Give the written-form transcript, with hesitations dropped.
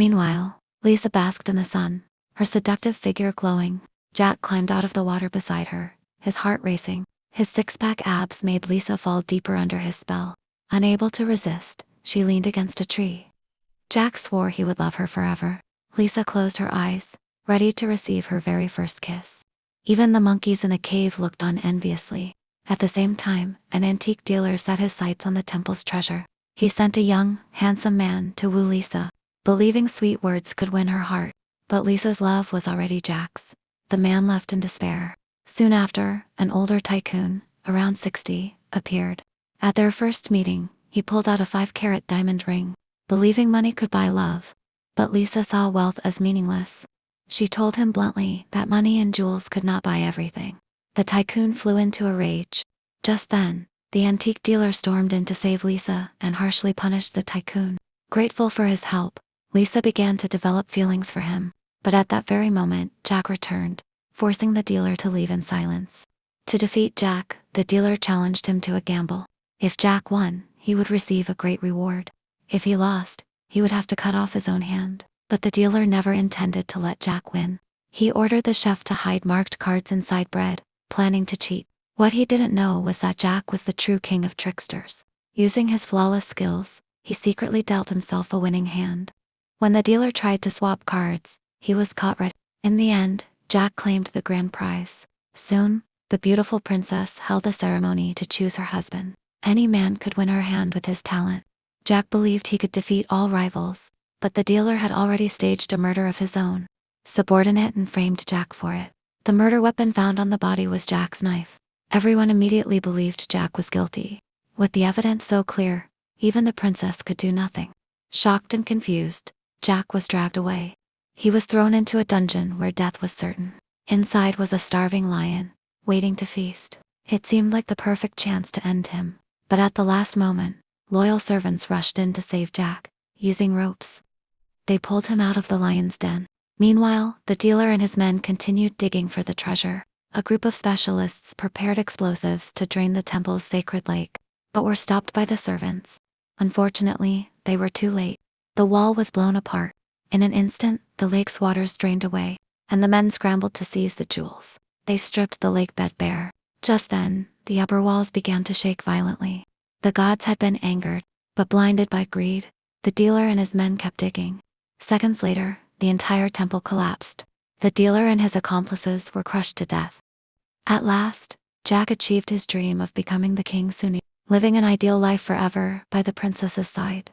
Meanwhile, Lisa basked in the sun, her seductive figure glowing. Jack climbed out of the water beside her, his heart racing. His six-pack abs made Lisa fall deeper under his spell. Unable to resist, she leaned against a tree. Jack swore he would love her forever. Lisa closed her eyes, ready to receive her very first kiss. Even the monkeys in the cave looked on enviously. At the same time, an antique dealer set his sights on the temple's treasure. He sent a young, handsome man to woo Lisa, believing sweet words could win her heart. But Lisa's love was already Jack's. The man left in despair. Soon after, an older tycoon, around 60, appeared. At their first meeting, he pulled out a 5-carat diamond ring, believing money could buy love. But Lisa saw wealth as meaningless. She told him bluntly that money and jewels could not buy everything. The tycoon flew into a rage. Just then, the antique dealer stormed in to save Lisa and harshly punished the tycoon. Grateful for his help, Lisa began to develop feelings for him. But at that very moment, Jack returned, forcing the dealer to leave in silence. To defeat Jack, the dealer challenged him to a gamble. If Jack won, he would receive a great reward. If he lost, he would have to cut off his own hand. But the dealer never intended to let Jack win. He ordered the chef to hide marked cards inside bread, planning to cheat. What he didn't know was that Jack was the true king of tricksters. Using his flawless skills, he secretly dealt himself a winning hand. When the dealer tried to swap cards, he was caught red. In the end, Jack claimed the grand prize. Soon, the beautiful princess held a ceremony to choose her husband. Any man could win her hand with his talent. Jack believed he could defeat all rivals, but the dealer had already staged a murder of his own. Subordinate and framed Jack for it. The murder weapon found on the body was Jack's knife. Everyone immediately believed Jack was guilty. With the evidence so clear, even the princess could do nothing. Shocked and confused, Jack was dragged away. He was thrown into a dungeon where death was certain. Inside was a starving lion, waiting to feast. It seemed like the perfect chance to end him. But at the last moment, loyal servants rushed in to save Jack, using ropes. They pulled him out of the lion's den. Meanwhile, the dealer and his men continued digging for the treasure. A group of specialists prepared explosives to drain the temple's sacred lake, but were stopped by the servants. Unfortunately, they were too late. The wall was blown apart. In an instant, the lake's waters drained away, and the men scrambled to seize the jewels. They stripped the lake bed bare. Just then, the upper walls began to shake violently. The gods had been angered, but blinded by greed, the dealer and his men kept digging. Seconds later, the entire temple collapsed. The dealer and his accomplices were crushed to death. At last, Jack achieved his dream of becoming the king Sunni, living an ideal life forever by the princess's side.